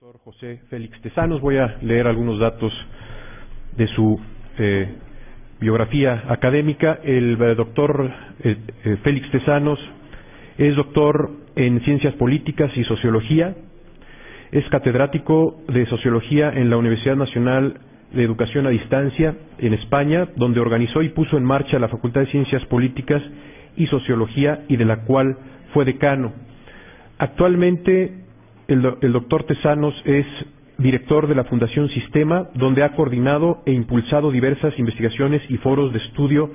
doctor José Félix Tezanos. Voy a leer algunos datos de su biografía académica. El doctor Félix Tezanos es doctor en Ciencias Políticas y Sociología. Es catedrático de Sociología en la Universidad Nacional de Educación a Distancia en España, donde organizó y puso en marcha la Facultad de Ciencias Políticas y Sociología y de la cual fue decano. Actualmente el doctor Tezanos es director de la Fundación Sistema, donde ha coordinado e impulsado diversas investigaciones y foros de estudio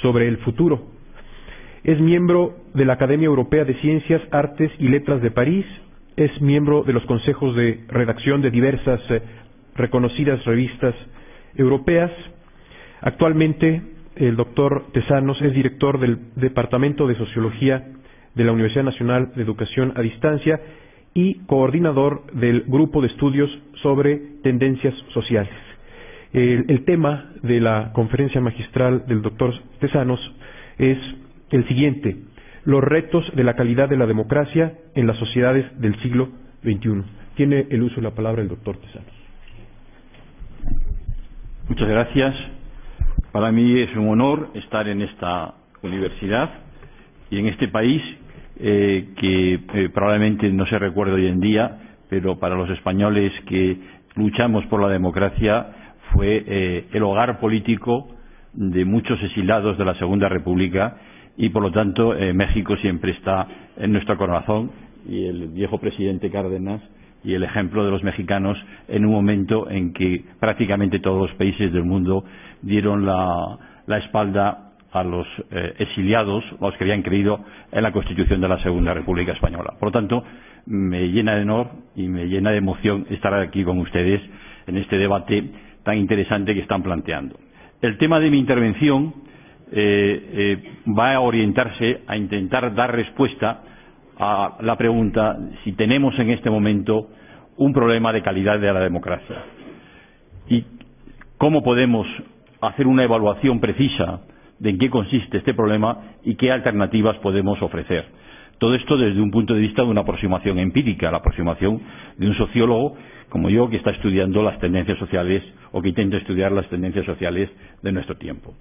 sobre el futuro. Es miembro de la Academia Europea de Ciencias, Artes y Letras de París. Es miembro de los consejos de redacción de diversas reconocidas revistas europeas. Actualmente, el doctor Tezanos es director del Departamento de Sociología de la Universidad Nacional de Educación a Distancia y coordinador del Grupo de Estudios sobre Tendencias Sociales. El tema de la conferencia magistral del doctor Tezanos es el siguiente: los retos de la calidad de la democracia en las sociedades del siglo XXI. Tiene el uso de la palabra el doctor Tezanos. Muchas gracias. Para mí es un honor estar en esta universidad y en este país que probablemente no se recuerda hoy en día, pero para los españoles que luchamos por la democracia fue el hogar político de muchos exiliados de la Segunda República y, por lo tanto, México siempre está en nuestro corazón, y el viejo presidente Cárdenas y el ejemplo de los mexicanos en un momento en que prácticamente todos los países del mundo dieron la espalda a los exiliados, los que habían creído en la Constitución de la Segunda República Española. Por lo tanto, me llena de honor y me llena de emoción estar aquí con ustedes en este debate tan interesante que están planteando. El tema de mi intervención va a orientarse a intentar dar respuesta a la pregunta si tenemos en este momento un problema de calidad de la democracia y cómo podemos hacer una evaluación precisa de en qué consiste este problema y qué alternativas podemos ofrecer. Todo esto desde un punto de vista de una aproximación empírica, la aproximación de un sociólogo como yo que está estudiando las tendencias sociales o que intenta estudiar las tendencias sociales de nuestro tiempo.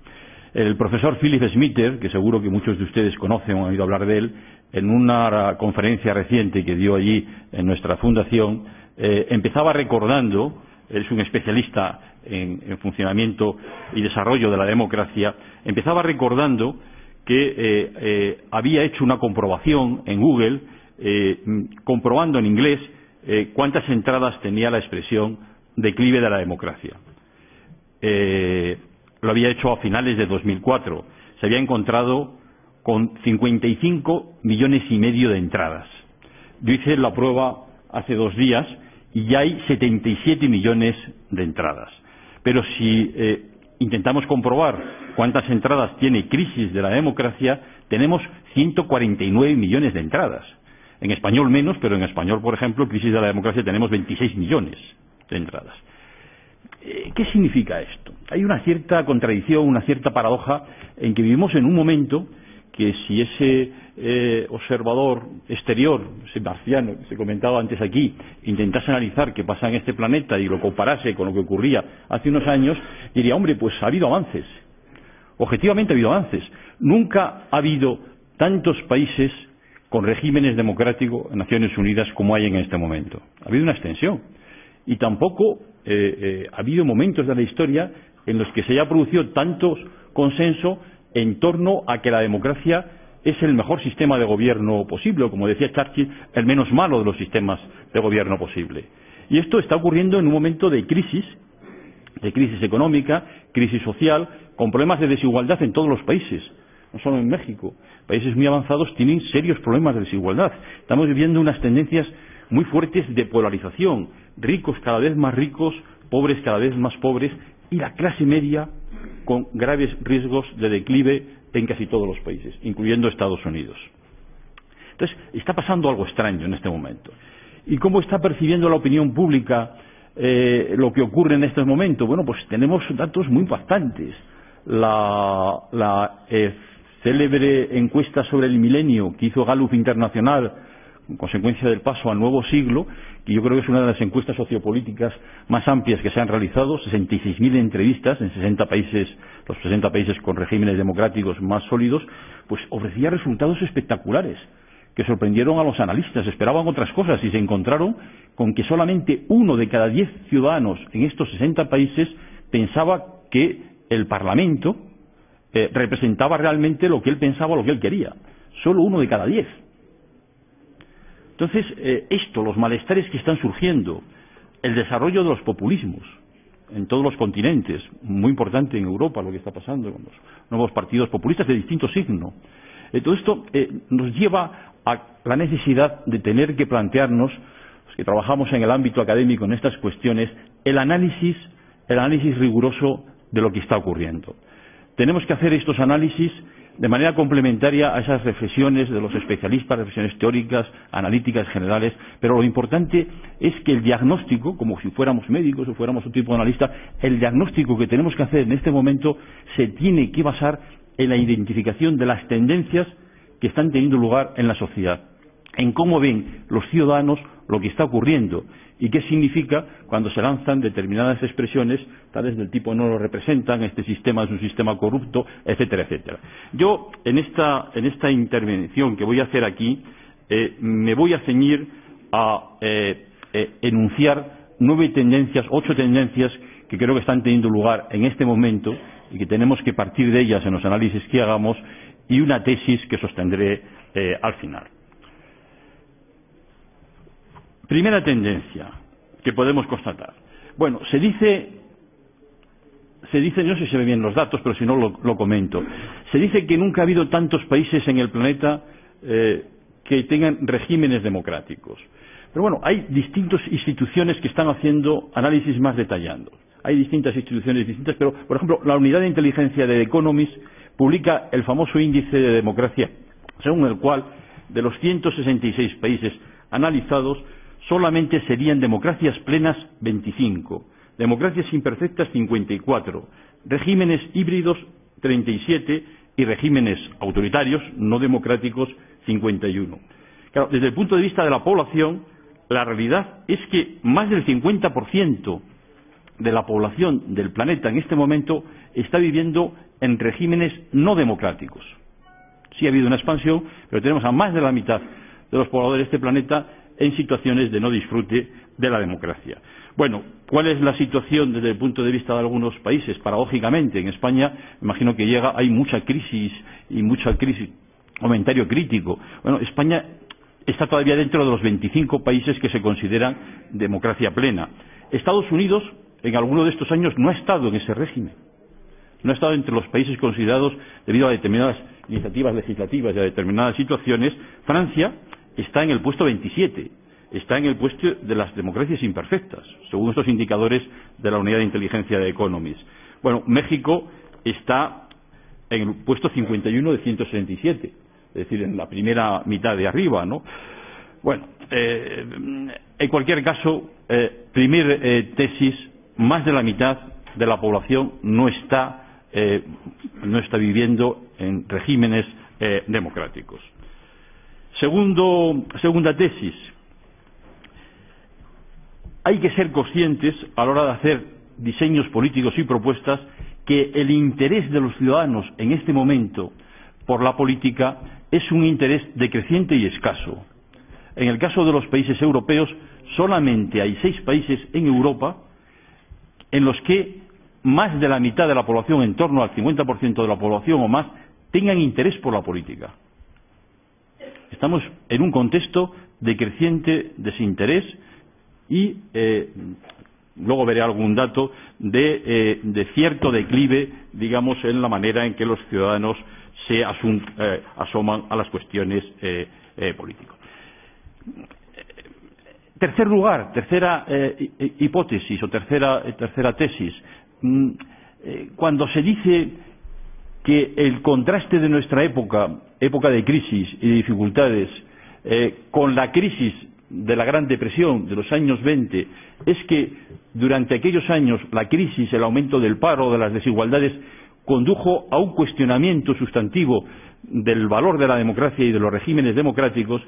El profesor Philip Schmitter, que seguro que muchos de ustedes conocen o han oído hablar de él, en una conferencia reciente que dio allí en nuestra fundación, empezaba recordando, él es un especialista en funcionamiento y desarrollo de la democracia, empezaba recordando que había hecho una comprobación en Google, comprobando en inglés cuántas entradas tenía la expresión declive de la democracia. Lo había hecho a finales de 2004. Se había encontrado con 55,5 millones de entradas. Yo hice la prueba hace 2 días y ya hay 77 millones de entradas. Pero si intentamos comprobar cuántas entradas tiene Crisis de la Democracia, tenemos 149 millones de entradas. En español menos, pero en español, por ejemplo, Crisis de la Democracia tenemos 26 millones de entradas. ¿Qué significa esto? Hay una cierta contradicción, una cierta paradoja en que vivimos en un momento que si ese observador exterior, ese marciano que se comentaba antes aquí, intentase analizar qué pasa en este planeta y lo comparase con lo que ocurría hace unos años, diría, hombre, pues ha habido avances. Objetivamente ha habido avances. Nunca ha habido tantos países con regímenes democráticos en Naciones Unidas como hay en este momento. Ha habido una extensión. Y tampoco ha habido momentos de la historia en los que se haya producido tanto consenso en torno a que la democracia es el mejor sistema de gobierno posible, o como decía Churchill, el menos malo de los sistemas de gobierno posible. Y esto está ocurriendo en un momento de crisis económica, crisis social, con problemas de desigualdad en todos los países, no solo en México. Países muy avanzados tienen serios problemas de desigualdad. Estamos viviendo unas tendencias muy fuertes de polarización, ricos cada vez más ricos, pobres cada vez más pobres, y la clase media con graves riesgos de declive en casi todos los países, incluyendo Estados Unidos. Entonces, está pasando algo extraño en este momento. ¿Y cómo está percibiendo la opinión pública lo que ocurre en estos momentos? Bueno, pues tenemos datos muy impactantes. La célebre encuesta sobre el milenio que hizo Gallup Internacional en consecuencia del paso al nuevo siglo, que yo creo que es una de las encuestas sociopolíticas más amplias que se han realizado, 66.000 entrevistas en 60 países, los 60 países con regímenes democráticos más sólidos, pues ofrecía resultados espectaculares, que sorprendieron a los analistas. Esperaban otras cosas y se encontraron con que solamente 1 de cada 10 ciudadanos en estos 60 países pensaba que el Parlamento representaba realmente lo que él pensaba, lo que él quería. Solo 1 de cada 10. Entonces, los malestares que están surgiendo, el desarrollo de los populismos en todos los continentes, muy importante en Europa lo que está pasando con los nuevos partidos populistas de distinto signo. Todo esto nos lleva a la necesidad de tener que plantearnos, los que trabajamos en el ámbito académico en estas cuestiones, el análisis riguroso de lo que está ocurriendo. Tenemos que hacer estos análisis de manera complementaria a esas reflexiones de los especialistas, reflexiones teóricas, analíticas generales, pero lo importante es que el diagnóstico, como si fuéramos médicos o fuéramos un tipo de analista, el diagnóstico que tenemos que hacer en este momento se tiene que basar en la identificación de las tendencias que están teniendo lugar en la sociedad, en cómo ven los ciudadanos lo que está ocurriendo y qué significa cuando se lanzan determinadas expresiones tales del tipo no lo representan, este sistema es un sistema corrupto, etcétera, etcétera. Yo en esta intervención que voy a hacer aquí me voy a ceñir a enunciar 8 tendencias que creo que están teniendo lugar en este momento y que tenemos que partir de ellas en los análisis que hagamos, y una tesis que sostendré al final. Primera tendencia que podemos constatar. Bueno, se dice, no sé si se ven bien los datos, pero si no lo comento. Se dice que nunca ha habido tantos países en el planeta que tengan regímenes democráticos. Pero bueno, hay distintas instituciones que están haciendo análisis más detallados. Hay distintas instituciones distintas, pero, por ejemplo, la unidad de inteligencia de The Economist publica el famoso índice de democracia, según el cual, de los 166 países analizados, solamente serían democracias plenas 25, democracias imperfectas 54, regímenes híbridos 37 y regímenes autoritarios no democráticos 51. Claro, desde el punto de vista de la población, la realidad es que más del 50% de la población del planeta en este momento está viviendo en regímenes no democráticos. Sí ha habido una expansión, pero tenemos a más de la mitad de los pobladores de este planeta en situaciones de no disfrute de la democracia. Bueno, ¿cuál es la situación desde el punto de vista de algunos países? Paradójicamente, en España, imagino que hay mucha crisis comentario crítico. Bueno, España está todavía dentro de los 25 países que se consideran democracia plena. Estados Unidos, en alguno de estos años, no ha estado en ese régimen. No ha estado entre los países considerados debido a determinadas iniciativas legislativas y a determinadas situaciones. Francia está en el puesto 27, está en el puesto de las democracias imperfectas, según estos indicadores de la unidad de inteligencia de Economist. Bueno, México está en el puesto 51 de 167, es decir, en la primera mitad de arriba, ¿no? Bueno, en cualquier caso, tesis, más de la mitad de la población no está viviendo en regímenes democráticos. Segunda tesis. Hay que ser conscientes a la hora de hacer diseños políticos y propuestas que el interés de los ciudadanos en este momento por la política es un interés decreciente y escaso. En el caso de los países europeos, solamente hay 6 países en Europa en los que más de la mitad de la población, en torno al 50% de la población o más, tengan interés por la política. Estamos en un contexto de creciente desinterés y luego veré algún dato de cierto declive, digamos, en la manera en que los ciudadanos se asoman a las cuestiones políticas. Tercer lugar, tercera hipótesis o tercera tesis. Cuando se dice que el contraste de nuestra época de crisis y de dificultades, con la crisis de la Gran Depresión de los años 20, es que durante aquellos años la crisis, el aumento del paro, de las desigualdades, condujo a un cuestionamiento sustantivo del valor de la democracia y de los regímenes democráticos,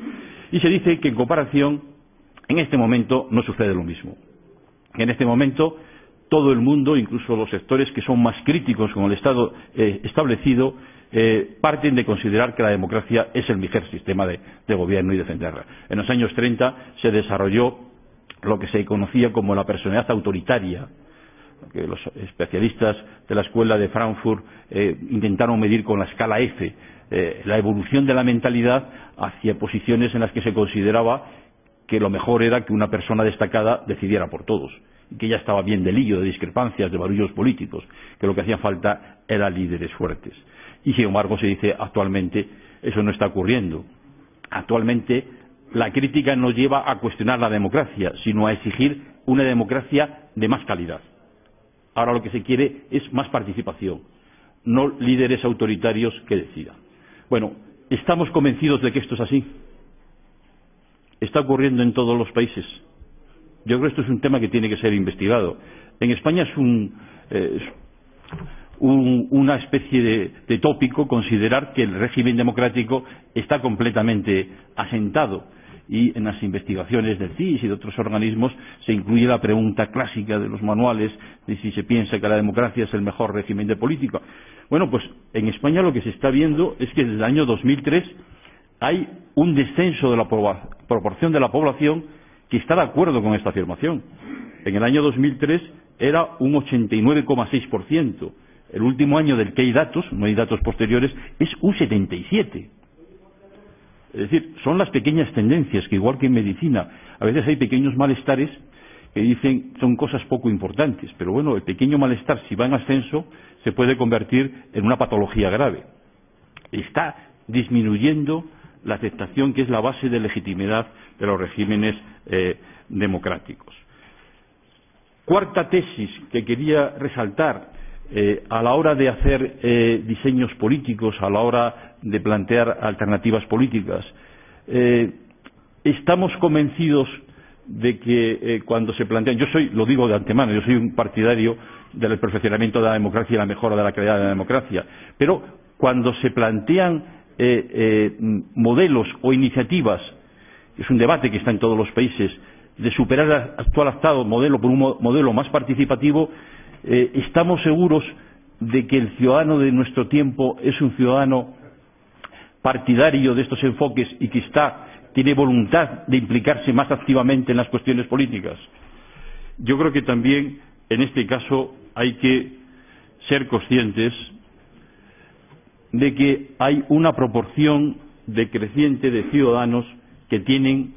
y se dice que en comparación en este momento no sucede lo mismo. En este momento todo el mundo, incluso los sectores que son más críticos con el Estado establecido, parten de considerar que la democracia es el mejor sistema de gobierno y defenderla. En los años 30 se desarrolló lo que se conocía como la personalidad autoritaria, que los especialistas de la escuela de Frankfurt intentaron medir con la escala F, la evolución de la mentalidad hacia posiciones en las que se consideraba que lo mejor era que una persona destacada decidiera por todos, que ya estaba bien de lío, de discrepancias, de barullos políticos, que lo que hacía falta eran líderes fuertes. Y sin embargo se dice actualmente eso no está ocurriendo. Actualmente la crítica no lleva a cuestionar la democracia, sino a exigir una democracia de más calidad. Ahora lo que se quiere es más participación, no líderes autoritarios que decidan. Bueno, ¿estamos convencidos de que esto es así? ¿Está ocurriendo en todos los países? Yo creo que esto es un tema que tiene que ser investigado. En España es una especie de tópico considerar que el régimen democrático está completamente asentado, y en las investigaciones del CIS y de otros organismos se incluye la pregunta clásica de los manuales de si se piensa que la democracia es el mejor régimen de política. Bueno, pues en España lo que se está viendo es que desde el año 2003 hay un descenso de la proporción de la población que está de acuerdo con esta afirmación. En el año 2003 era un 89,6%. El último año del que hay datos, no hay datos posteriores, es un 77%. Es decir, son las pequeñas tendencias que, igual que en medicina, a veces hay pequeños malestares que dicen son cosas poco importantes, pero bueno, el pequeño malestar, si va en ascenso, se puede convertir en una patología grave. Está disminuyendo la aceptación, que es la base de legitimidad de los regímenes democráticos. Cuarta tesis que quería resaltar a la hora de hacer diseños políticos, a la hora de plantear alternativas políticas. Estamos convencidos de que cuando se plantean, lo digo de antemano, yo soy un partidario del perfeccionamiento de la democracia y la mejora de la calidad de la democracia, pero cuando se plantean modelos o iniciativas, es un debate que está en todos los países, de superar el actual modelo por un modelo más participativo, estamos seguros de que el ciudadano de nuestro tiempo es un ciudadano partidario de estos enfoques y que tiene voluntad de implicarse más activamente en las cuestiones políticas. Yo creo que también en este caso hay que ser conscientes de que hay una proporción decreciente de ciudadanos que tienen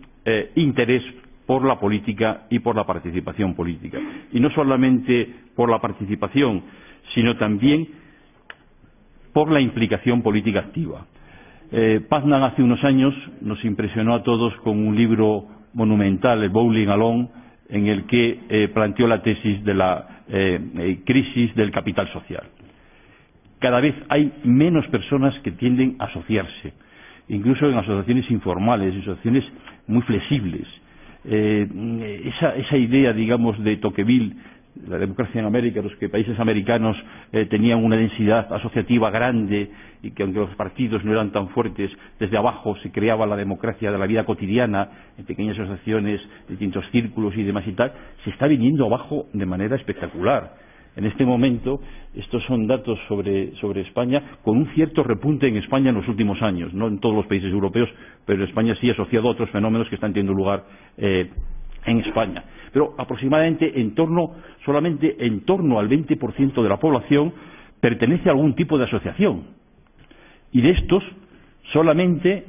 interés por la política y por la participación política. Y no solamente por la participación, sino también por la implicación política activa. Pazman hace unos años nos impresionó a todos con un libro monumental, el Bowling Alone, en el que planteó la tesis de la crisis del capital social. Cada vez hay menos personas que tienden a asociarse, incluso en asociaciones informales, asociaciones muy flexibles. Esa idea, digamos, de Tocqueville, la democracia en América, los que países americanos tenían una densidad asociativa grande y que aunque los partidos no eran tan fuertes, desde abajo se creaba la democracia de la vida cotidiana, en pequeñas asociaciones, distintos círculos y demás y tal, se está viniendo abajo de manera espectacular. En este momento, estos son datos sobre España, con un cierto repunte en España en los últimos años, no en todos los países europeos, pero en España sí asociado a otros fenómenos que están teniendo lugar en España. Pero aproximadamente solamente en torno al 20% de la población pertenece a algún tipo de asociación. Y de estos, solamente,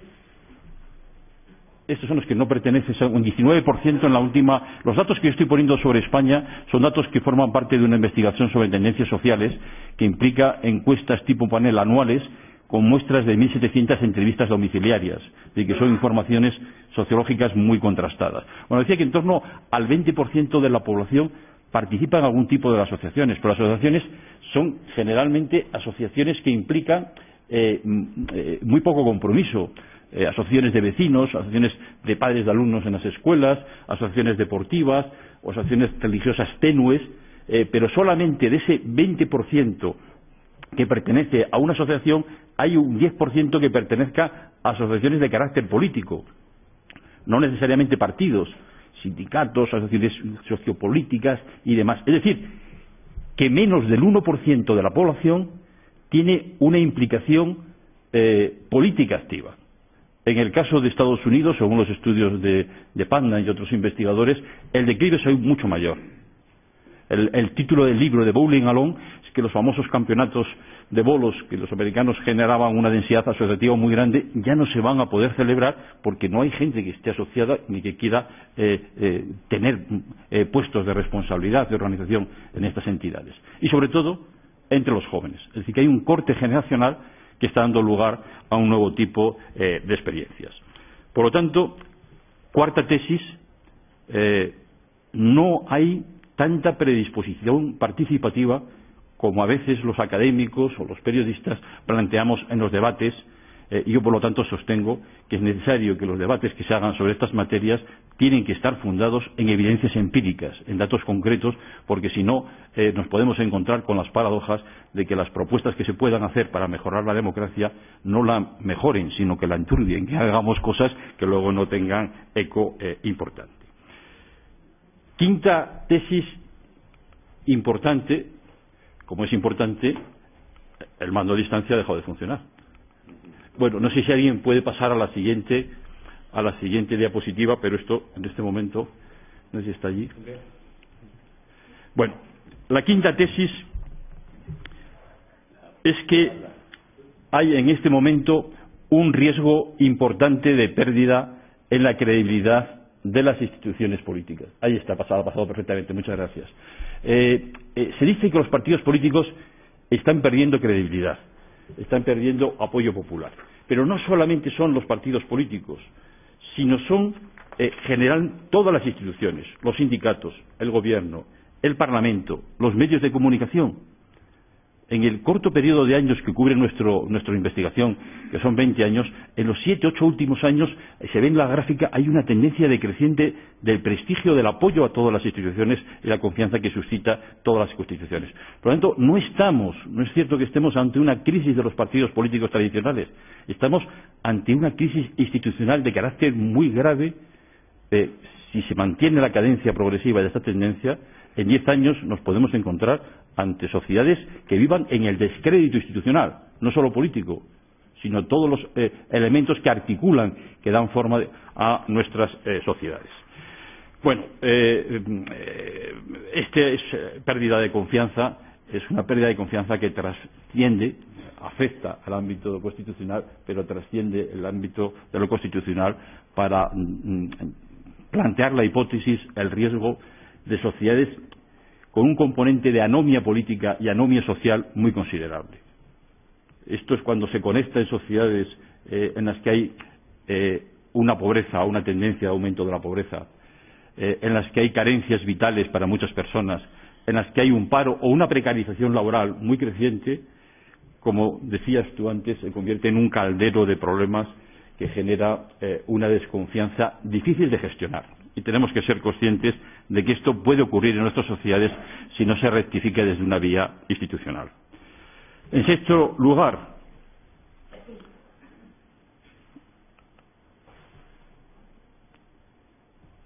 estos son los que no pertenecen, un 19% en la última. Los datos que yo estoy poniendo sobre España son datos que forman parte de una investigación sobre tendencias sociales que implica encuestas tipo panel anuales con muestras de 1.700 entrevistas domiciliarias, de que son informaciones sociológicas muy contrastadas. Bueno, decía que en torno al 20% de la población participa en algún tipo de asociaciones, pero las asociaciones son generalmente asociaciones que implican muy poco compromiso. Asociaciones de vecinos, asociaciones de padres de alumnos en las escuelas, asociaciones deportivas o asociaciones religiosas tenues, pero solamente de ese 20% que pertenece a una asociación, hay un 10% que pertenezca a asociaciones de carácter político, no necesariamente partidos, sindicatos, asociaciones sociopolíticas y demás. Es decir, que menos del 1% de la población tiene una implicación política activa. En el caso de Estados Unidos, según los estudios de Putnam y otros investigadores, el declive es aún mucho mayor. El título del libro de Bowling Alone es que los famosos campeonatos de bolos que los americanos generaban una densidad asociativa muy grande ya no se van a poder celebrar porque no hay gente que esté asociada ni que quiera tener puestos de responsabilidad, de organización en estas entidades. Y sobre todo entre los jóvenes. Es decir, que hay un corte generacional que está dando lugar a un nuevo tipo de experiencias. Por lo tanto, cuarta tesis, no hay tanta predisposición participativa como a veces los académicos o los periodistas planteamos en los debates, y yo por lo tanto sostengo que es necesario que los debates que se hagan sobre estas materias tienen que estar fundados en evidencias empíricas, en datos concretos, porque si no nos podemos encontrar con las paradojas de que las propuestas que se puedan hacer para mejorar la democracia no la mejoren, sino que la enturbien, que hagamos cosas que luego no tengan eco importante. Quinta tesis importante, como es importante, el mando a distancia ha dejado de funcionar. Bueno, no sé si alguien puede pasar a la siguiente diapositiva, pero esto en este momento no sé si está allí. Bueno, la quinta tesis es que hay en este momento un riesgo importante de pérdida en la credibilidad de las instituciones políticas. Ahí está, ha pasado perfectamente, muchas gracias. Se dice que los partidos políticos están perdiendo credibilidad, están perdiendo apoyo popular. Pero no solamente son los partidos políticos, sino son general todas las instituciones, los sindicatos, el gobierno, el Parlamento, los medios de comunicación. En el corto periodo de años que cubre nuestra investigación, que son 20 años, en los 7, 8 últimos años, se ve en la gráfica, hay una tendencia decreciente del prestigio, del apoyo a todas las instituciones y la confianza que suscita todas las constituciones. Por lo tanto, no es cierto que estemos ante una crisis de los partidos políticos tradicionales, estamos ante una crisis institucional de carácter muy grave. Si se mantiene la cadencia progresiva de esta tendencia, en 10 años nos podemos encontrar ante sociedades que vivan en el descrédito institucional, no solo político, sino todos los elementos que articulan, que dan forma a nuestras sociedades. Bueno, esta es pérdida de confianza, es una pérdida de confianza que trasciende, afecta al ámbito constitucional, pero trasciende el ámbito de lo constitucional para plantear la hipótesis, el riesgo de sociedades con un componente de anomia política y anomia social muy considerable. Esto es cuando se conecta en sociedades en las que hay una pobreza, una tendencia de aumento de la pobreza, en las que hay carencias vitales para muchas personas, en las que hay un paro o una precarización laboral muy creciente, como decías tú antes, se convierte en un caldero de problemas que genera una desconfianza difícil de gestionar. Y tenemos que ser conscientes de que esto puede ocurrir en nuestras sociedades si no se rectifica desde una vía institucional. En sexto lugar,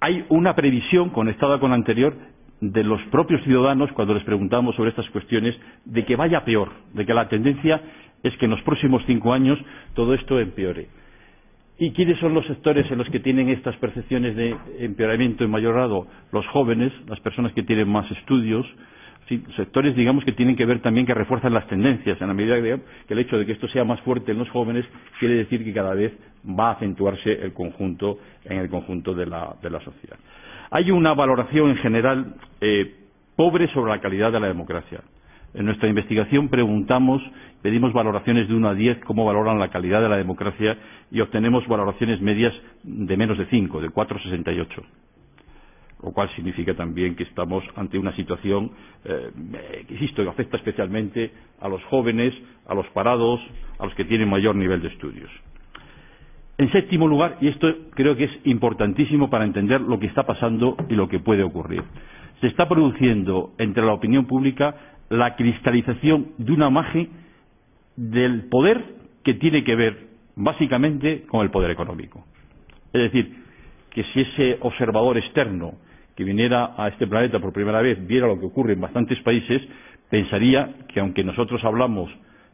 hay una previsión conectada con la anterior de los propios ciudadanos cuando les preguntamos sobre estas cuestiones de que vaya peor, de que la tendencia es que en los próximos 5 años todo esto empeore. ¿Y quiénes son los sectores en los que tienen estas percepciones de empeoramiento en mayor grado? Los jóvenes, las personas que tienen más estudios, ¿sí? Sectores, digamos, que tienen que ver también, que refuerzan las tendencias, en la medida que el hecho de que esto sea más fuerte en los jóvenes quiere decir que cada vez va a acentuarse en el conjunto de la sociedad. Hay una valoración en general pobre sobre la calidad de la democracia. En nuestra investigación pedimos valoraciones de 1 a 10, cómo valoran la calidad de la democracia, y obtenemos valoraciones medias de menos de 5, de 4,68. Lo cual significa también que estamos ante una situación que, insisto, que afecta especialmente a los jóvenes, a los parados, a los que tienen mayor nivel de estudios. En séptimo lugar, y esto creo que es importantísimo para entender lo que está pasando y lo que puede ocurrir, se está produciendo entre la opinión pública la cristalización de una imagen del poder que tiene que ver básicamente con el poder económico. Es decir, que si ese observador externo que viniera a este planeta por primera vez viera lo que ocurre en bastantes países, pensaría que aunque nosotros hablamos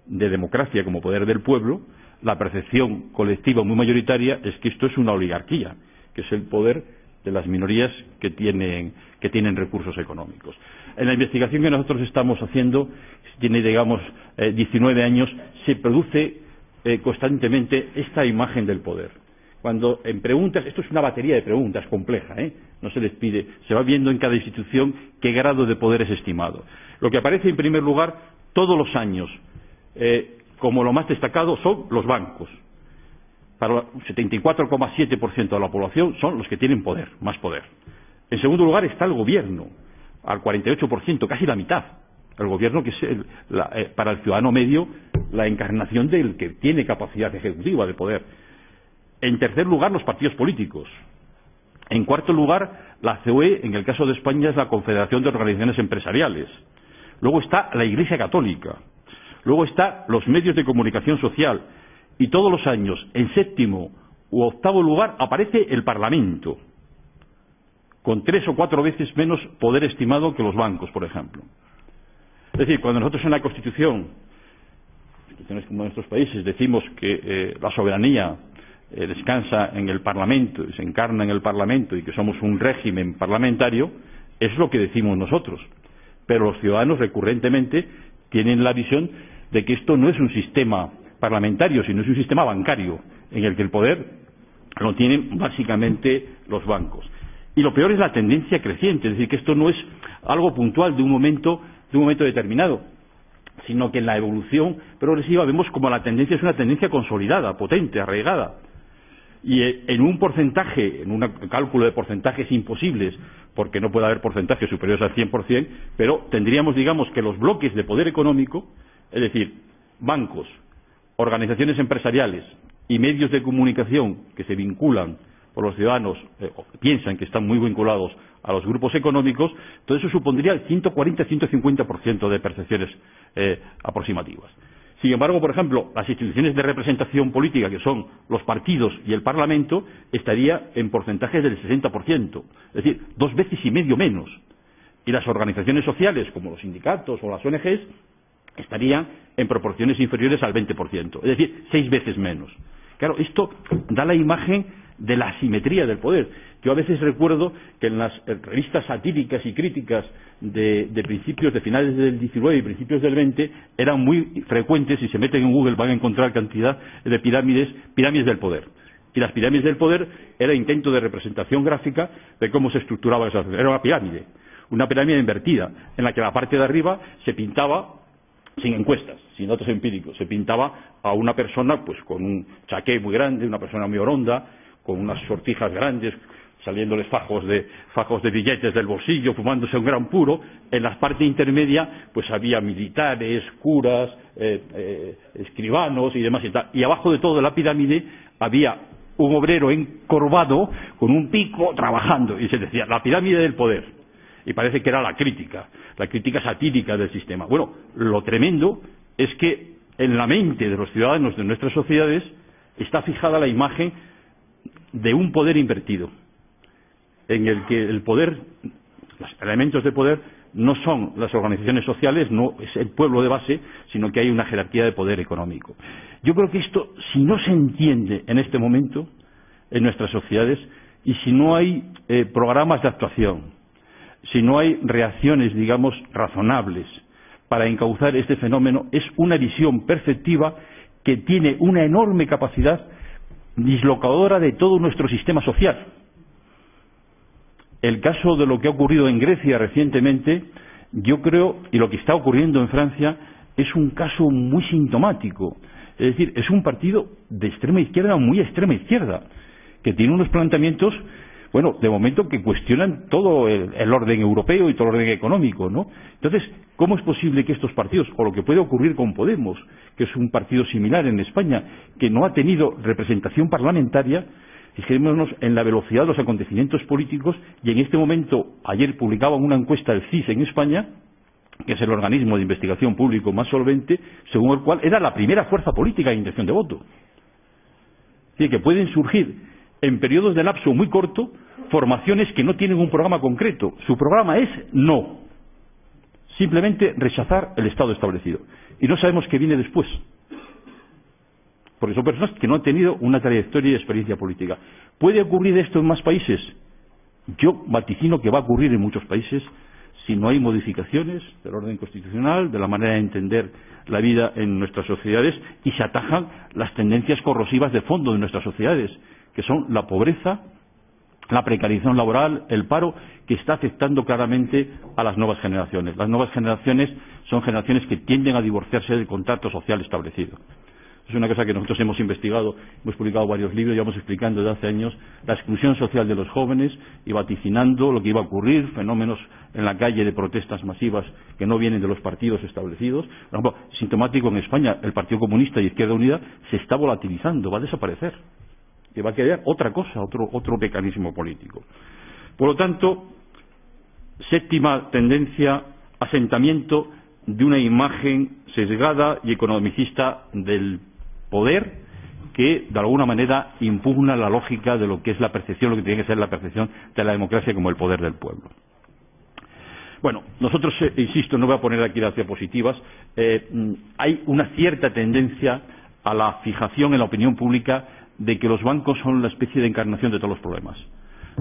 de democracia como poder del pueblo, la percepción colectiva muy mayoritaria es que esto es una oligarquía, que es el poder de las minorías que tienen recursos económicos. En la investigación que nosotros estamos haciendo, tiene, digamos, 19 años, se produce constantemente esta imagen del poder. Cuando en preguntas, esto es una batería de preguntas compleja, no se les pide, se va viendo en cada institución qué grado de poder es estimado. Lo que aparece en primer lugar todos los años, como lo más destacado, son los bancos. Para el 74,7% de la población son los que tienen poder, más poder. En segundo lugar está el gobierno, al 48%, casi la mitad. El gobierno, que es para el ciudadano medio la encarnación del que tiene capacidad ejecutiva de poder. En tercer lugar, los partidos políticos. En cuarto lugar, la COE, en el caso de España, es la Confederación de Organizaciones Empresariales. Luego está la Iglesia Católica. Luego están los medios de comunicación social. Y todos los años, en séptimo u octavo lugar, aparece el Parlamento, con 3 o 4 veces menos poder estimado que los bancos, por ejemplo. Es decir, cuando nosotros en la Constitución, instituciones como en nuestros países, decimos que la soberanía descansa en el Parlamento y se encarna en el Parlamento y que somos un régimen parlamentario, es lo que decimos nosotros. Pero los ciudadanos recurrentemente tienen la visión de que esto no es un sistema parlamentario, sino es un sistema bancario, en el que el poder lo tienen básicamente los bancos. Y lo peor es la tendencia creciente, es decir, que esto no es algo puntual de un momento determinado, sino que en la evolución progresiva vemos como la tendencia es una tendencia consolidada, potente, arraigada. Y en un porcentaje, en un cálculo de porcentajes imposibles, porque no puede haber porcentajes superiores al 100%, pero tendríamos, digamos, que los bloques de poder económico, es decir, bancos, organizaciones empresariales y medios de comunicación que se vinculan por los ciudadanos, o piensan que están muy vinculados a los grupos económicos, todo eso supondría el 140-150% de percepciones aproximativas. Sin embargo, por ejemplo, las instituciones de representación política, que son los partidos y el Parlamento, estaría en porcentajes del 60%, es decir, 2,5 veces menos. Y las organizaciones sociales, como los sindicatos o las ONGs, estarían en proporciones inferiores al 20%, es decir, 6 veces menos. Claro, esto da la imagen de la asimetría del poder. Yo a veces recuerdo que en las revistas satíricas y críticas de principios, de finales del 19 y principios del 20, eran muy frecuentes. Si se meten en Google van a encontrar cantidad de pirámides del poder. Y las pirámides del poder era intento de representación gráfica de cómo se estructuraba esa sociedad. Era una pirámide invertida, en la que la parte de arriba se pintaba sin encuestas, sin datos empíricos, se pintaba a una persona pues con un chaqué muy grande, una persona muy oronda, con unas sortijas grandes, saliéndoles fajos de billetes del bolsillo, fumándose un gran puro. En la parte intermedia pues había militares, curas, escribanos y demás y tal. Y abajo de todo la pirámide había un obrero encorvado con un pico trabajando, y se decía la pirámide del poder. Y parece que era la crítica satírica del sistema. Bueno, lo tremendo es que en la mente de los ciudadanos de nuestras sociedades está fijada la imagen de un poder invertido, en el que el poder, los elementos de poder, no son las organizaciones sociales, no es el pueblo de base, sino que hay una jerarquía de poder económico. Yo creo que esto, si no se entiende en este momento en nuestras sociedades, y si no hay programas de actuación, si no hay reacciones, digamos, razonables para encauzar este fenómeno, es una visión perceptiva que tiene una enorme capacidad dislocadora de todo nuestro sistema social. El caso de lo que ha ocurrido en Grecia recientemente, yo creo, y lo que está ocurriendo en Francia, es un caso muy sintomático. Es decir, es un partido de extrema izquierda, muy extrema izquierda, que tiene unos planteamientos, bueno, de momento que cuestionan todo el orden europeo y todo el orden económico, ¿no? Entonces, ¿cómo es posible que estos partidos, o lo que puede ocurrir con Podemos, que es un partido similar en España, que no ha tenido representación parlamentaria, fijémonos en la velocidad de los acontecimientos políticos, y en este momento, ayer publicaban una encuesta del CIS en España, que es el organismo de investigación público más solvente, según el cual era la primera fuerza política de intención de voto. Es decir, que pueden surgir en periodos de lapso muy corto formaciones que no tienen un programa concreto. Su programa es no. Simplemente rechazar el Estado establecido. Y no sabemos qué viene después. Porque son personas que no han tenido una trayectoria y experiencia política. ¿Puede ocurrir esto en más países? Yo vaticino que va a ocurrir en muchos países si no hay modificaciones del orden constitucional, de la manera de entender la vida en nuestras sociedades y se atajan las tendencias corrosivas de fondo de nuestras sociedades, que son la pobreza, la precarización laboral, el paro, que está afectando claramente a las nuevas generaciones. Las nuevas generaciones son generaciones que tienden a divorciarse del contrato social establecido. Es una cosa que nosotros hemos investigado, hemos publicado varios libros, llevamos explicando desde hace años la exclusión social de los jóvenes y vaticinando lo que iba a ocurrir, fenómenos en la calle de protestas masivas que no vienen de los partidos establecidos. Por ejemplo, sintomático en España, el Partido Comunista y Izquierda Unida se está volatilizando, va a desaparecer y va a quedar otra cosa, otro mecanismo político. Por lo tanto, séptima tendencia, asentamiento de una imagen sesgada y economicista del poder que de alguna manera impugna la lógica de lo que es la percepción, lo que tiene que ser la percepción de la democracia como el poder del pueblo. Bueno, nosotros, insisto, no voy a poner aquí las diapositivas, hay una cierta tendencia a la fijación en la opinión pública de que los bancos son la especie de encarnación de todos los problemas.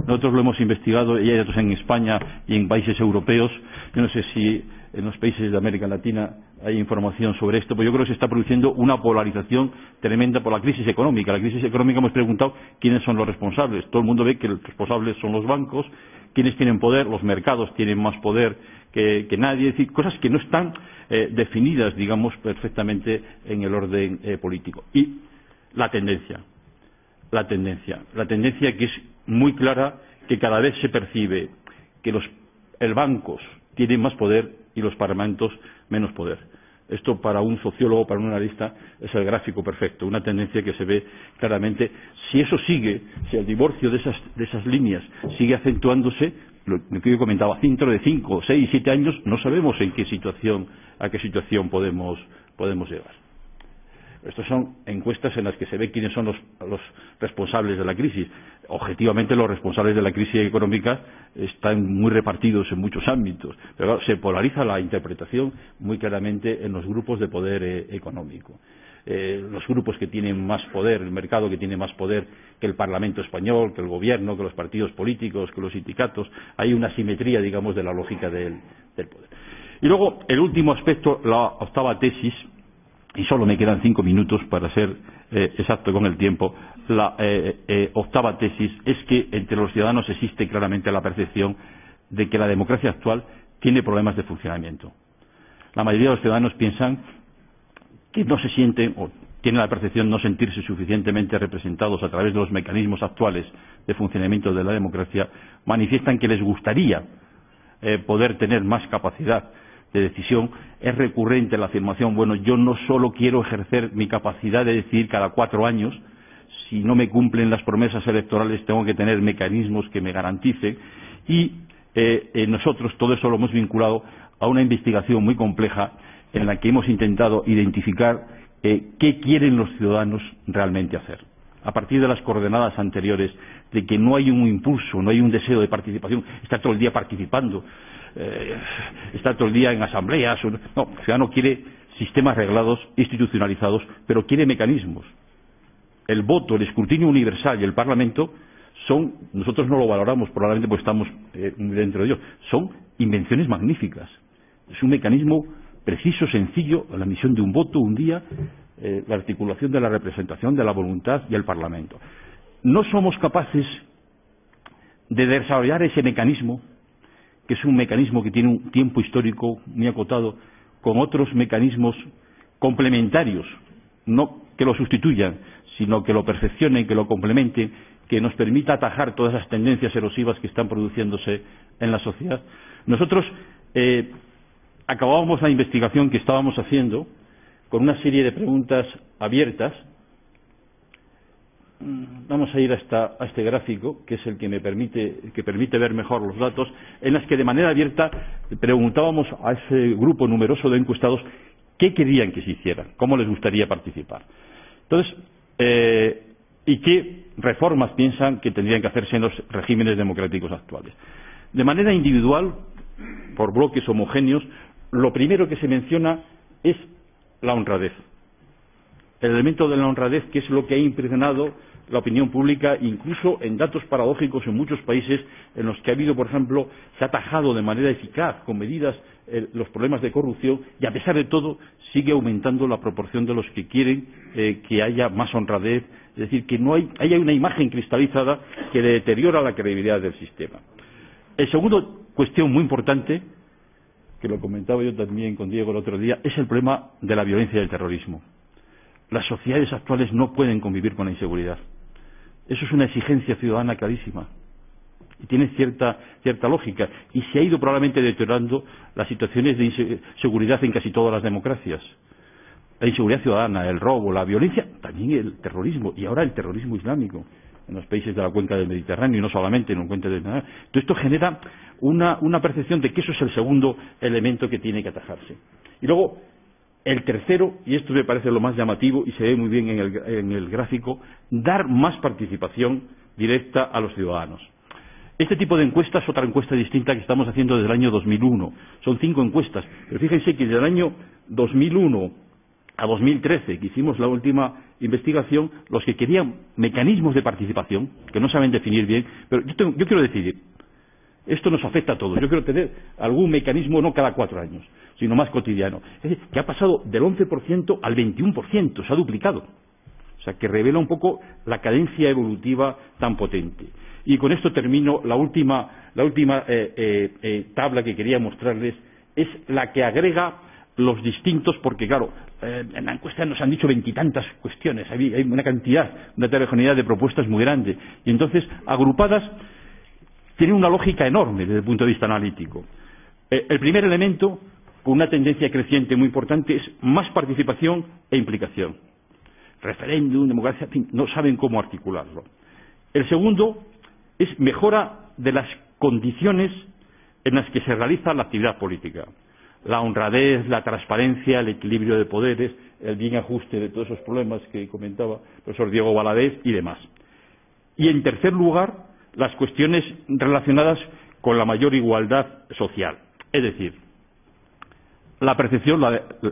Nosotros lo hemos investigado, y hay datos en España y en países europeos. Yo no sé si en los países de América Latina hay información sobre esto, pero yo creo que se está produciendo una polarización tremenda por la crisis económica. La crisis económica, hemos preguntado quiénes son los responsables. Todo el mundo ve que los responsables son los bancos. ¿Quiénes tienen poder? Los mercados tienen más poder que nadie. Es decir, cosas que no están definidas, digamos, perfectamente en el orden político. Y la tendencia que es muy clara, que cada vez se percibe que los bancos tienen más poder y los parlamentos menos poder. Esto para un sociólogo, para un analista, es el gráfico perfecto, una tendencia que se ve claramente. Si eso sigue, si el divorcio de esas líneas sigue acentuándose, lo que yo comentaba, dentro de 5, 6, 7 años no sabemos a qué situación podemos llegar. Estas son encuestas en las que se ve quiénes son los responsables de la crisis. Objetivamente, los responsables de la crisis económica están muy repartidos en muchos ámbitos, pero claro, se polariza la interpretación muy claramente en los grupos de poder económico. Los grupos que tienen más poder, el mercado que tiene más poder que el Parlamento español, que el Gobierno, que los partidos políticos, que los sindicatos. Hay una asimetría, digamos, de la lógica del poder. Y luego, el último aspecto, la octava tesis, y solo me quedan 5 minutos para ser exacto con el tiempo. La octava tesis es que entre los ciudadanos existe claramente la percepción de que la democracia actual tiene problemas de funcionamiento. La mayoría de los ciudadanos piensan que no se sienten o tienen la percepción de no sentirse suficientemente representados a través de los mecanismos actuales de funcionamiento de la democracia. Manifiestan que les gustaría poder tener más capacidad de decisión. Es recurrente la afirmación, bueno, yo no solo quiero ejercer mi capacidad de decidir cada 4 años, si no me cumplen las promesas electorales tengo que tener mecanismos que me garanticen, y nosotros todo eso lo hemos vinculado a una investigación muy compleja en la que hemos intentado identificar qué quieren los ciudadanos realmente hacer. A partir de las coordenadas anteriores, de que no hay un impulso, no hay un deseo de participación, estar todo el día participando, estar todo el día en asambleas. No, el ciudadano quiere sistemas reglados, institucionalizados, pero quiere mecanismos. El voto, el escrutinio universal y el Parlamento nosotros no lo valoramos probablemente porque estamos dentro de ellos, son invenciones magníficas. Es un mecanismo preciso, sencillo, la emisión de un voto un día, la articulación de la representación de la voluntad y el Parlamento. No somos capaces de desarrollar ese mecanismo, que es un mecanismo que tiene un tiempo histórico muy acotado, con otros mecanismos complementarios, no que lo sustituyan, sino que lo perfeccionen, que lo complementen, que nos permita atajar todas esas tendencias erosivas que están produciéndose en la sociedad. Nosotros acabábamos la investigación que estábamos haciendo con una serie de preguntas abiertas. Vamos a ir a este gráfico, que es el que permite ver mejor los datos, en las que de manera abierta preguntábamos a ese grupo numeroso de encuestados qué querían que se hiciera, cómo les gustaría participar. Entonces, y qué reformas piensan que tendrían que hacerse en los regímenes democráticos actuales. De manera individual, por bloques homogéneos, lo primero que se menciona es la honradez. El elemento de la honradez, que es lo que ha impregnado la opinión pública, incluso en datos paradójicos en muchos países en los que ha habido, por ejemplo, se ha atajado de manera eficaz, con medidas, los problemas de corrupción, y a pesar de todo sigue aumentando la proporción de los que quieren que haya más honradez, es decir, que no haya una imagen cristalizada que deteriora la credibilidad del sistema. El segundo cuestión muy importante, que lo comentaba yo también con Diego el otro día, es el problema de la violencia y el terrorismo. Las sociedades actuales no pueden convivir con la inseguridad. Eso es una exigencia ciudadana clarísima y tiene cierta lógica, y se ha ido probablemente deteriorando las situaciones de inseguridad en casi todas las democracias. La inseguridad ciudadana, el robo, la violencia, también el terrorismo, y ahora el terrorismo islámico en los países de la cuenca del Mediterráneo, y no solamente en la cuenca del Mediterráneo. Todo esto genera una percepción de que eso es el segundo elemento que tiene que atajarse. Y luego, el tercero, y esto me parece lo más llamativo y se ve muy bien en el gráfico, dar más participación directa a los ciudadanos. Este tipo de encuesta es otra encuesta distinta que estamos haciendo desde el año 2001. Son 5 encuestas, pero fíjense que desde el año 2001 a 2013, que hicimos la última investigación, los que querían mecanismos de participación, que no saben definir bien, pero yo quiero decidir. Esto nos afecta a todos. Yo quiero tener algún mecanismo no cada 4 años, sino más cotidiano. Es decir, que ha pasado del 11% al 21%, se ha duplicado. O sea, que revela un poco la cadencia evolutiva tan potente. Y con esto termino. La última tabla que quería mostrarles es la que agrega los distintos, porque claro, en la encuesta nos han dicho 20 y tantas cuestiones, hay una cantidad, una heterogeneidad de propuestas muy grande, y entonces agrupadas tienen una lógica enorme desde el punto de vista analítico. El primer elemento, con una tendencia creciente muy importante, es más participación e implicación. Referéndum, democracia, en fin, no saben cómo articularlo. El segundo es mejora de las condiciones en las que se realiza la actividad política. La honradez, la transparencia, el equilibrio de poderes, el bien ajuste de todos esos problemas que comentaba el profesor Diego Valadez y demás. Y en tercer lugar, las cuestiones relacionadas con la mayor igualdad social. Es decir, la percepción,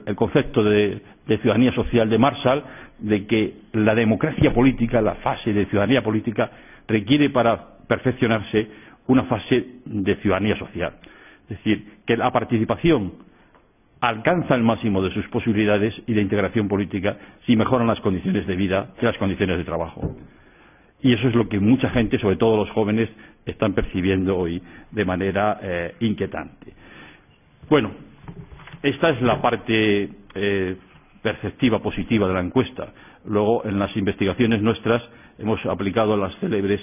el concepto de ciudadanía social de Marshall, de que la democracia política, la fase de ciudadanía política, requiere para perfeccionarse una fase de ciudadanía social. Es decir, que la participación alcanza el máximo de sus posibilidades y de integración política si mejoran las condiciones de vida y las condiciones de trabajo. Y eso es lo que mucha gente, sobre todo los jóvenes, están percibiendo hoy de manera inquietante. Bueno, esta es la parte perceptiva positiva de la encuesta. Luego, en las investigaciones nuestras, hemos aplicado las célebres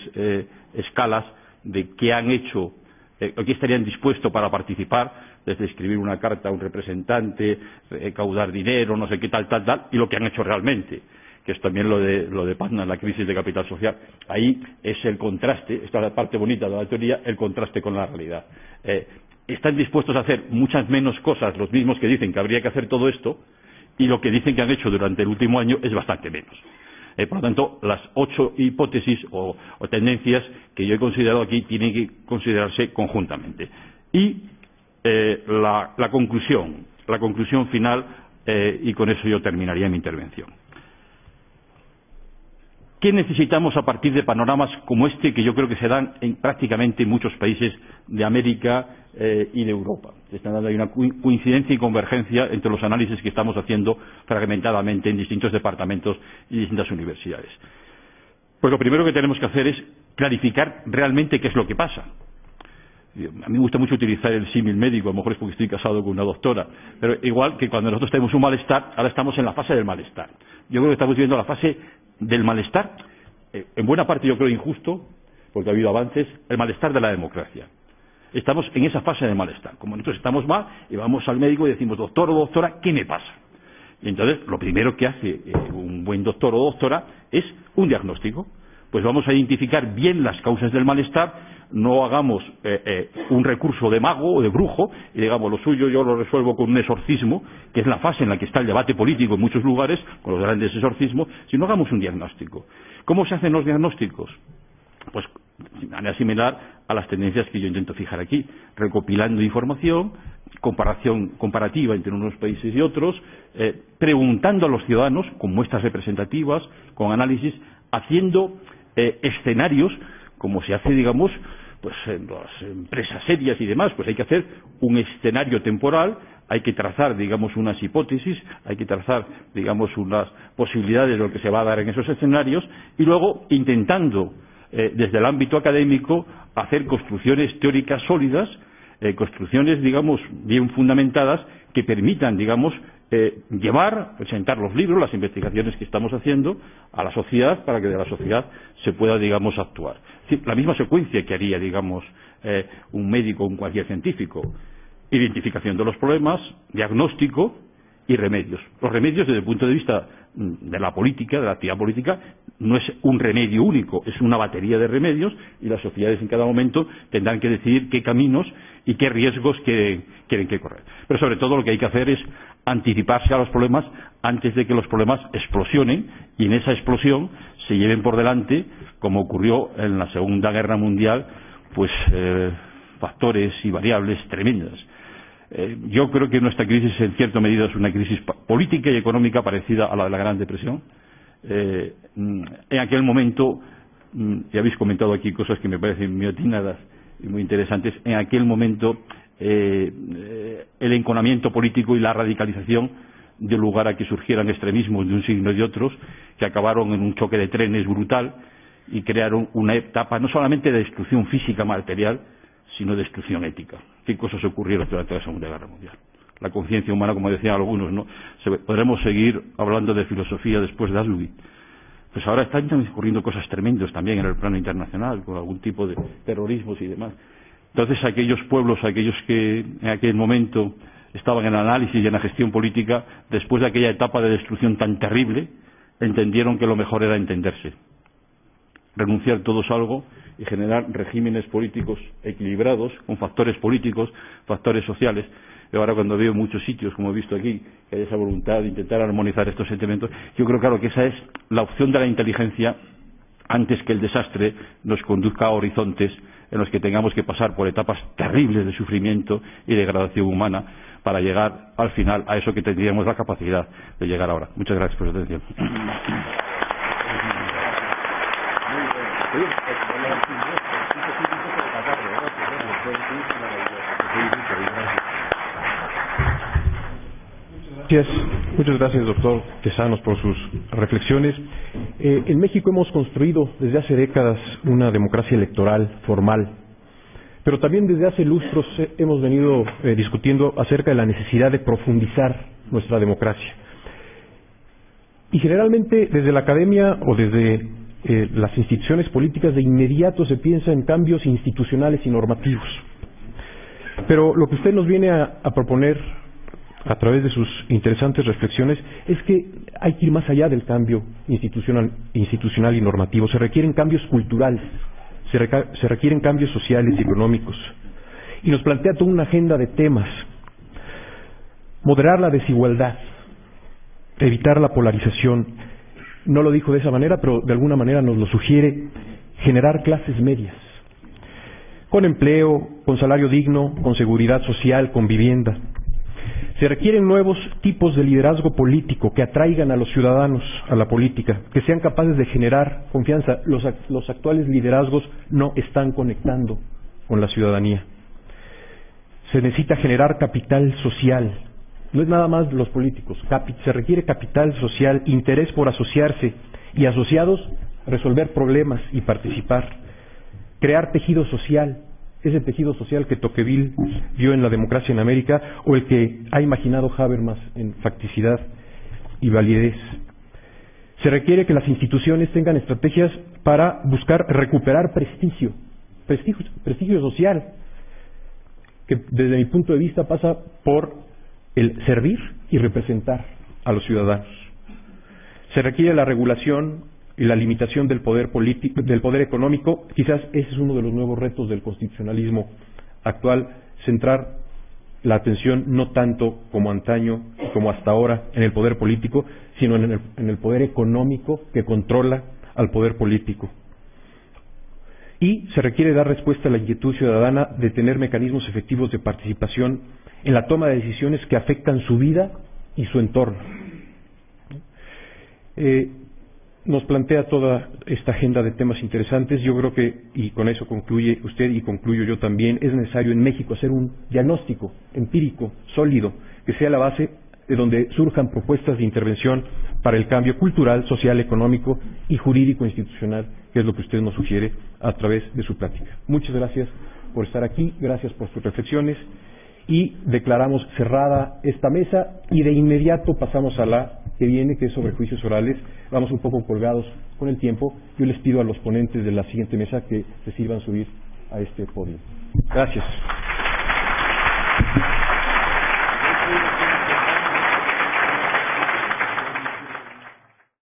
escalas de qué han hecho, o qué estarían dispuestos para participar, desde escribir una carta a un representante, recaudar dinero, no sé qué tal, y lo que han hecho realmente, que es también lo de Putnam, la crisis de capital social. Ahí es el contraste, esta es la parte bonita de la teoría, el contraste con la realidad. Están dispuestos a hacer muchas menos cosas los mismos que dicen que habría que hacer todo esto, y lo que dicen que han hecho durante el último año es bastante menos. Por lo tanto, las 8 hipótesis o tendencias que yo he considerado aquí tienen que considerarse conjuntamente. Y la conclusión final, y con eso yo terminaría mi intervención. ¿Qué necesitamos a partir de panoramas como este, que yo creo que se dan en prácticamente muchos países de América y de Europa? Hay una coincidencia y convergencia entre los análisis que estamos haciendo fragmentadamente en distintos departamentos y distintas universidades. Pues lo primero que tenemos que hacer es clarificar realmente qué es lo que pasa. A mí me gusta mucho utilizar el símil médico, a lo mejor es porque estoy casado con una doctora, pero igual que cuando nosotros tenemos un malestar, ahora estamos en la fase del malestar. Yo creo que estamos viviendo la fase del malestar, en buena parte yo creo injusto, porque ha habido avances, el malestar de la democracia. Estamos en esa fase de malestar. Como nosotros estamos mal y vamos al médico y decimos, doctor o doctora, ¿qué me pasa? Y entonces lo primero que hace un buen doctor o doctora es un diagnóstico. Pues vamos a identificar bien las causas del malestar, no hagamos un recurso de mago o de brujo y digamos lo suyo yo lo resuelvo con un exorcismo, que es la fase en la que está el debate político en muchos lugares, con los grandes exorcismos, sino hagamos un diagnóstico. ¿Cómo se hacen los diagnósticos? Pues de manera similar a las tendencias que yo intento fijar aquí, recopilando información, comparativa entre unos países y otros, preguntando a los ciudadanos con muestras representativas, con análisis, haciendo escenarios, como se hace, digamos, pues en las empresas serias y demás, pues hay que hacer un escenario temporal, hay que trazar, digamos, unas hipótesis, hay que trazar, digamos, unas posibilidades de lo que se va a dar en esos escenarios y luego intentando desde el ámbito académico hacer construcciones teóricas sólidas, construcciones, digamos, bien fundamentadas que permitan, digamos, presentar los libros, las investigaciones que estamos haciendo a la sociedad para que de la sociedad se pueda, digamos, actuar. Es decir, la misma secuencia que haría, digamos, un médico o un cualquier científico. Identificación de los problemas, diagnóstico y remedios. Los remedios, desde el punto de vista de la política, de la actividad política, no es un remedio único, es una batería de remedios y las sociedades en cada momento tendrán que decidir qué caminos y qué riesgos quieren que correr. Pero sobre todo lo que hay que hacer es anticiparse a los problemas antes de que los problemas explosionen y en esa explosión se lleven por delante, como ocurrió en la Segunda Guerra Mundial, pues factores y variables tremendas. Yo creo que nuestra crisis en cierta medida es una crisis política y económica parecida a la de la Gran Depresión. En aquel momento, ya habéis comentado aquí cosas que me parecen muy atinadas y muy interesantes, en aquel momento el enconamiento político y la radicalización dio lugar a que surgieran extremismos de un signo y de otros que acabaron en un choque de trenes brutal y crearon una etapa no solamente de destrucción física material, sino de destrucción ética. ¿Qué cosas ocurrieron durante la Segunda Guerra Mundial? La conciencia humana, como decían algunos, ¿no? Podremos seguir hablando de filosofía después de Auschwitz. Pues ahora están ocurriendo cosas tremendas también en el plano internacional, con algún tipo de terrorismos y demás. Entonces, aquellos pueblos, aquellos que en aquel momento estaban en el análisis y en la gestión política, después de aquella etapa de destrucción tan terrible, entendieron que lo mejor era entenderse. Renunciar todos a algo y generar regímenes políticos equilibrados, con factores políticos, factores sociales. Yo ahora cuando veo muchos sitios, como he visto aquí, que hay esa voluntad de intentar armonizar estos sentimientos, yo creo claro que esa es la opción de la inteligencia antes que el desastre nos conduzca a horizontes en los que tengamos que pasar por etapas terribles de sufrimiento y degradación humana para llegar al final a eso que tendríamos la capacidad de llegar ahora. Muchas gracias por su atención. Muchas gracias, doctor Tezanos, por sus reflexiones. En México hemos construido desde hace décadas una democracia electoral formal, pero también desde hace lustros hemos venido discutiendo acerca de la necesidad de profundizar nuestra democracia. Y generalmente desde la academia o desde las instituciones políticas de inmediato se piensa en cambios institucionales y normativos. Pero lo que usted nos viene a proponer a través de sus interesantes reflexiones es que hay que ir más allá del cambio institucional y normativo. Se requieren cambios culturales, se requieren cambios sociales y económicos. Y nos plantea toda una agenda de temas. Moderar la desigualdad, evitar la polarización. No lo dijo de esa manera, pero de alguna manera nos lo sugiere. Generar clases medias, con empleo, con salario digno, con seguridad social, con vivienda. Se requieren nuevos tipos de liderazgo político que atraigan a los ciudadanos a la política, que sean capaces de generar confianza. Los actuales liderazgos no están conectando con la ciudadanía. Se necesita generar capital social. No es nada más los políticos. Se requiere capital social, interés por asociarse y asociados resolver problemas y participar. Crear tejido social. Ese tejido social que Tocqueville vio en la democracia en América o el que ha imaginado Habermas en facticidad y validez. Se requiere que las instituciones tengan estrategias para buscar recuperar prestigio social, que desde mi punto de vista pasa por el servir y representar a los ciudadanos. Se requiere la regulación y la limitación del poder político, del poder económico. Quizás ese es uno de los nuevos retos del constitucionalismo actual, centrar la atención no tanto como antaño, como hasta ahora, en el poder político, sino en el poder económico que controla al poder político. Y se requiere dar respuesta a la inquietud ciudadana de tener mecanismos efectivos de participación en la toma de decisiones que afectan su vida y su entorno. Nos plantea toda esta agenda de temas interesantes. Yo creo que, y con eso concluye usted y concluyo yo también, es necesario en México hacer un diagnóstico empírico, sólido, que sea la base de donde surjan propuestas de intervención para el cambio cultural, social, económico y jurídico institucional, que es lo que usted nos sugiere a través de su plática. Muchas gracias por estar aquí, gracias por sus reflexiones, y declaramos cerrada esta mesa y de inmediato pasamos a la que viene, que es sobre juicios orales. Vamos un poco colgados con el tiempo. Yo les pido a los ponentes de la siguiente mesa que se sirvan subir a este podio. Gracias.